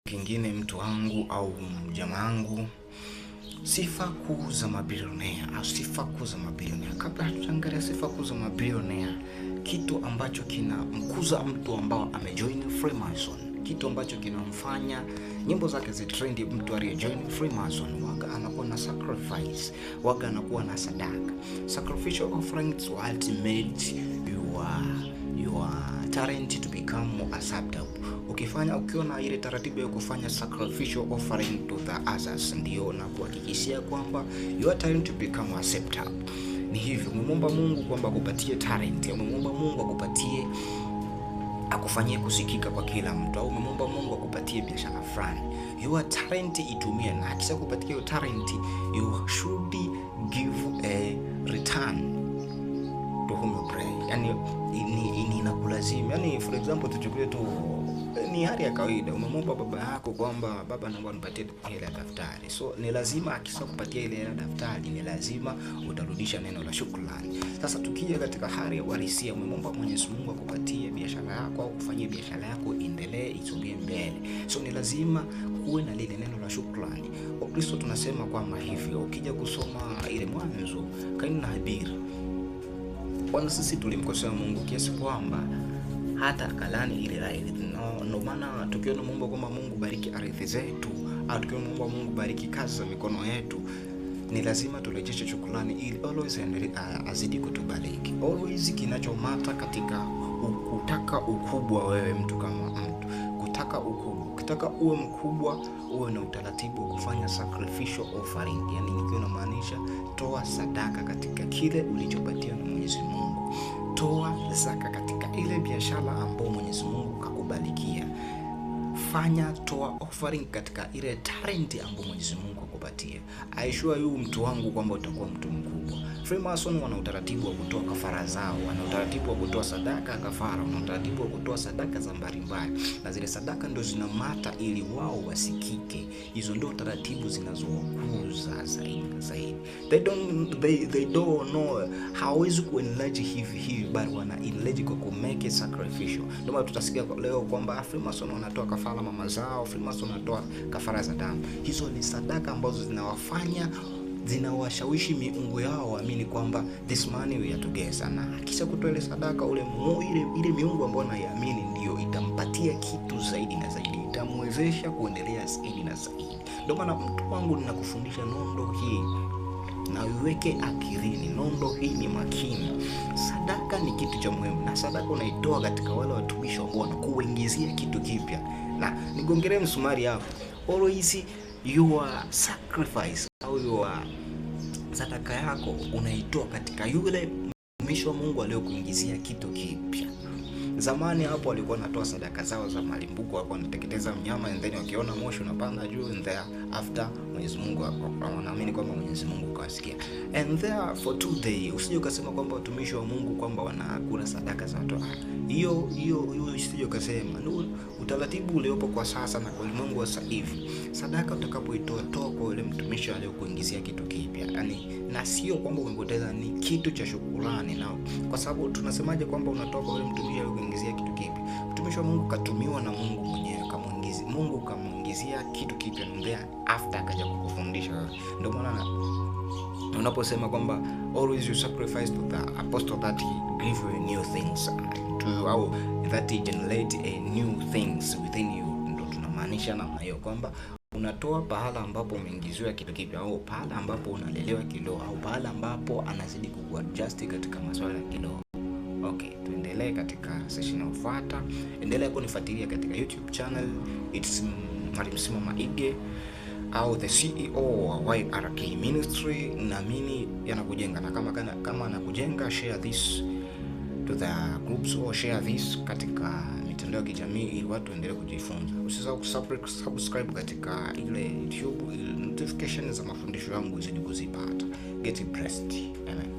Kingine mtu wangu au jamaa wangu, sifa kuu za mabilionea au sifa kuu za mabilionea. Kabla hatujaangalia sifa kuu za mabilionea, kitu ambacho kinamkuza mtu ambao amejoin Freemason, kitu ambacho kinamfanya nyimbo zake zitrendi, mtu aliyejoin Freemason waga anakuwa na sacrifice, waga anakuwa na sadaka. Sacrificial offerings will ultimate your talent to become more acceptable. Ukiwa na ile taratibu ya kufanya sacrificial offering to the others, ndio na kuhakikishia kwamba your talent to become acceptable. Ni hivyo, umemwomba Mungu kwamba akupatie talent, umemwomba Mungu akufanyie kusikika kwa kila mtu, au umemwomba Mungu akupatie biashara fulani, your talent itumie, na akisha kupatia your talent, you should give a return to whom you pray. Yani inakulazimu, yani for example tuchukue tu ni hali ya kawaida, umemwomba baba yako kwamba baba, naomba nipatie hela ya daftari. So ni lazima akisha kupatia ile hela ya daftari, ni lazima utarudisha neno la shukrani. Sasa tukija katika hali ya uhalisia, umemwomba Mwenyezi Mungu akupatie biashara yako au kufanyia biashara yako endelee isogee mbele. So ni lazima kuwe na lile neno la shukrani. Wakristo tunasema kwamba hivyo, ukija kusoma ile Mwanzo, Kaini na Habili, kwanza sisi tulimkosea Mungu kiasi kwamba hata akalani ile ardhi. Ndio maana tukiona Mungu kwamba Mungu bariki ardhi zetu, au tukiona Mungu bariki kazi za mikono yetu, ni lazima turejeshe shukrani ili always azidi kutubariki. Always kinachomata katika kutaka ukubwa, wewe mtu kama mtu kutaka ukubwa, ukitaka uwe mkubwa, uwe na utaratibu wa kufanya sacrificial offering. Yani nikiwa namaanisha, toa sadaka katika kile ulichopatiwa na Mwenyezi Mungu. Toa zaka katika ile biashara ambayo Mwenyezi Mungu kakubalikia. Toa offering katika ile talent ambayo Mwenyezi Mungu akupatia. Aishua yu mtu wangu kwamba utakuwa mtu mkubwa. Freemason wana utaratibu wa kutoa kafara zao, wana utaratibu wa kutoa sadaka kafara, wana utaratibu wa kutoa sadaka za mbalimbali, na zile sadaka ndio zinamata ili wao wasikike. Hizo ndio taratibu zinazowakuza zaidi. They don't know hawezi kuenlarge hivi bali wana enlarge kwa kumake sacrificial. Ndio maana tutasikia leo kwamba Freemason wanatoa kafara mama zao, Freemason wanatoa kafara za damu. Hizo ni sadaka ambazo zinawashawishi miungu yao waamini kwamba this money we are together, na kisha kutoa ile sadaka, ile miungu ambayo anaiamini ndio itampatia kitu zaidi na zaidi, itamwezesha kuendelea zaidi na zaidi. Ndio maana mtu wangu, ninakufundisha nondo hii na uweke akilini. Nondo hii ni makini. Sadaka ni kitu cha muhimu, na sadaka unaitoa katika wale watumishi ambao wanakuingizia kitu kipya. Na nigongelee msumari hapo, always your sacrifice au your sadaka yako unaitoa katika yule mtumishi wa Mungu aliyokuingizia kitu kipya. Zamani hapo walikuwa wanatoa sadaka zao za malimbuko, walikuwa wanateketeza mnyama, and then wakiona moshi unapanda juu, and there after Mwenyezi Mungu wanaamini kwamba Mwenyezi Mungu kawasikia. And there for 2 days, usije ukasema kwamba watumishi wa Mungu kwamba wanakula sadaka za watu. Hiyo usije ukasema. Ndio utaratibu uliopo kwa sasa na kwa ulimwengu wa sasa hivi. Sadaka utakapoitoa, toa kwa yule mtumishi aliyokuingizia kitu kipya. Yaani, na sio kwamba umepoteza, ni kitu cha shukrani. Na kwa sababu tunasemaje kwamba unatoa kwa yule mtumishi aliyokuingizia kitu kipya? Mtumishi wa Mungu katumiwa na Mungu mwenyewe, Mungu kamuingizia kitu kipya, ndio after akaja kukufundisha. Ndio maana unaposema kwamba always you sacrifice to the apostle that he give you new things au that he generate a new things within you. Ndio tunamaanisha namna hiyo kwamba unatoa pahala ambapo umeingiziwa kitu kipya, au pahala ambapo unalelewa kidogo, au pahala ambapo anazidi kuadjust katika masuala ya kidogo. Okay, tuendelee katika session inayofuata. Endelea kunifuatilia katika YouTube channel. It's Mwalimu Simon Maige au the CEO wa YRK Ministry. Naamini yanakujenga, na kama anakujenga, share this to the groups or share this katika mitandao ya kijamii ili watu endelee kujifunza. Usisahau kusubscribe katika ile YouTube ili notification za mafundisho yangu zidi kuzipata. Get blessed. Amen.